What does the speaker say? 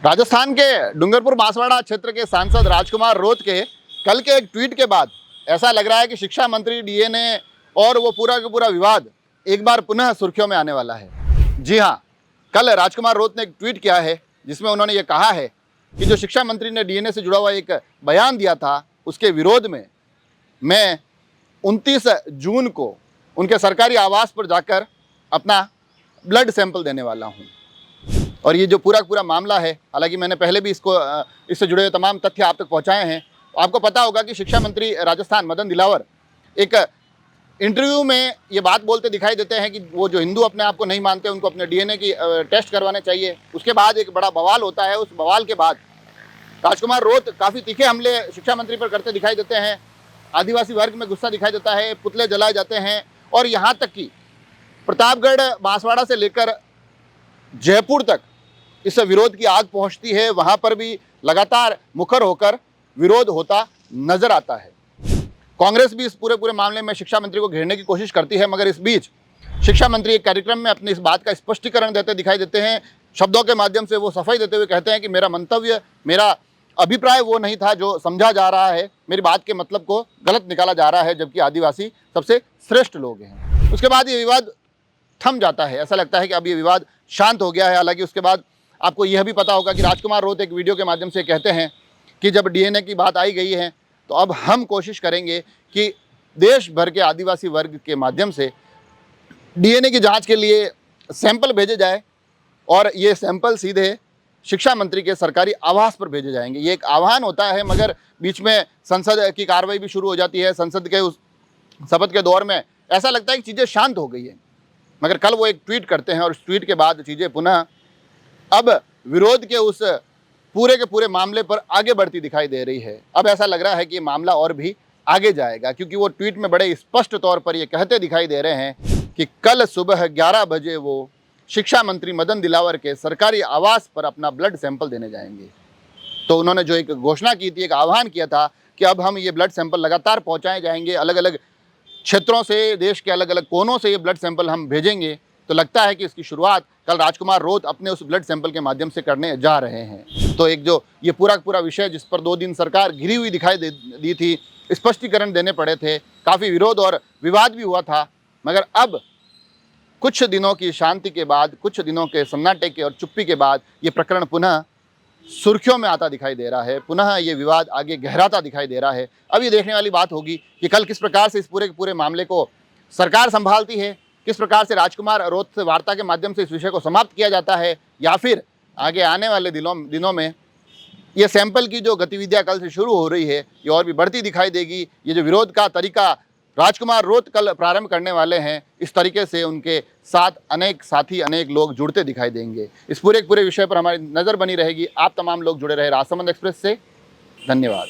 राजस्थान के डूंगरपुर बांसवाड़ा क्षेत्र के सांसद राजकुमार रोत के कल के एक ट्वीट के बाद ऐसा लग रहा है कि शिक्षा मंत्री डीएनए और वो पूरा का पूरा विवाद एक बार पुनः सुर्खियों में आने वाला है। जी हाँ, कल राजकुमार रोत ने एक ट्वीट किया है जिसमें उन्होंने ये कहा है कि जो शिक्षा मंत्री ने डीएनए से जुड़ा हुआ एक बयान दिया था उसके विरोध में मैं 29 जून को उनके सरकारी आवास पर जाकर अपना ब्लड सैंपल देने वाला हूँ। और ये जो पूरा मामला है, हालांकि मैंने पहले भी इससे जुड़े हुए तमाम तथ्य आप तक पहुंचाए हैं। आपको पता होगा कि शिक्षा मंत्री राजस्थान मदन दिलावर एक इंटरव्यू में ये बात बोलते दिखाई देते हैं कि वो जो हिंदू अपने आप को नहीं मानते उनको अपने डीएनए की टेस्ट करवाने चाहिए। उसके बाद एक बड़ा बवाल होता है। उस बवाल के बाद राजकुमार रोत काफ़ी तीखे हमले शिक्षा मंत्री पर करते दिखाई देते हैं। आदिवासी वर्ग में गुस्सा दिखाई देता है, पुतले जलाए जाते हैं और यहाँ तक कि प्रतापगढ़ बांसवाड़ा से लेकर जयपुर तक इस विरोध की आग पहुंचती है। वहां पर भी लगातार मुखर होकर विरोध होता नजर आता है। कांग्रेस भी इस पूरे मामले में शिक्षा मंत्री को घेरने की कोशिश करती है, मगर इस बीच शिक्षा मंत्री एक कार्यक्रम में अपनी इस बात का स्पष्टीकरण देते दिखाई देते हैं। शब्दों के माध्यम से वो सफाई देते हुए कहते हैं कि मेरा मंतव्य, मेरा अभिप्राय वो नहीं था जो समझा जा रहा है, मेरी बात के मतलब को गलत निकाला जा रहा है, जबकि आदिवासी सबसे श्रेष्ठ लोग हैं। उसके बाद ये विवाद थम जाता है। ऐसा लगता है कि अब ये विवाद शांत हो गया है। हालांकि उसके बाद आपको यह भी पता होगा कि राजकुमार रोत एक वीडियो के माध्यम से कहते हैं कि जब डीएनए की बात आई गई है तो अब हम कोशिश करेंगे कि देश भर के आदिवासी वर्ग के माध्यम से डीएनए की जांच के लिए सैंपल भेजे जाए और ये सैंपल सीधे शिक्षा मंत्री के सरकारी आवास पर भेजे जाएंगे। ये एक आह्वान होता है, मगर बीच में संसद की कार्रवाई भी शुरू हो जाती है। संसद के उस शपथ के दौर में ऐसा लगता है कि चीज़ें शांत हो गई है, मगर कल वो एक ट्वीट करते हैं और उस ट्वीट के बाद चीज़ें पुनः अब विरोध के उस पूरे के पूरे मामले पर आगे बढ़ती दिखाई दे रही है। अब ऐसा लग रहा है कि ये मामला और भी आगे जाएगा, क्योंकि वो ट्वीट में बड़े स्पष्ट तौर पर ये कहते दिखाई दे रहे हैं कि कल सुबह 11 बजे वो शिक्षा मंत्री मदन दिलावर के सरकारी आवास पर अपना ब्लड सैंपल देने जाएंगे। तो उन्होंने जो एक घोषणा की थी, एक आह्वान किया था कि अब हम ये ब्लड सैंपल लगातार पहुँचाए जाएंगे, अलग अलग क्षेत्रों से, देश के अलग अलग कोनों से ये ब्लड सैंपल हम भेजेंगे। तो लगता है कि इसकी शुरुआत कल राजकुमार रोत अपने उस ब्लड सैंपल के माध्यम से करने जा रहे हैं। तो एक जो ये पूरा विषय जिस पर 2 दिन सरकार घिरी हुई दिखाई दी थी, स्पष्टीकरण देने पड़े थे, काफ़ी विरोध और विवाद भी हुआ था, मगर अब कुछ दिनों की शांति के बाद, कुछ दिनों के सन्नाटे के और चुप्पी के बाद ये प्रकरण पुनः सुर्खियों में आता दिखाई दे रहा है। पुनः ये विवाद आगे गहराता दिखाई दे रहा है। अब ये देखने वाली बात होगी कि कल किस प्रकार से इस पूरे के पूरे मामले को सरकार संभालती है, किस प्रकार से राजकुमार रोत से वार्ता के माध्यम से इस विषय को समाप्त किया जाता है, या फिर आगे आने वाले दिनों में ये सैंपल की जो गतिविधियां कल से शुरू हो रही है ये और भी बढ़ती दिखाई देगी। ये जो विरोध का तरीका राजकुमार रोत कल प्रारंभ करने वाले हैं, इस तरीके से उनके साथ अनेक साथी, अनेक लोग जुड़ते दिखाई देंगे। इस पूरे विषय पर हमारी नज़र बनी रहेगी। आप तमाम लोग जुड़े रहे राजसमंद एक्सप्रेस से। धन्यवाद।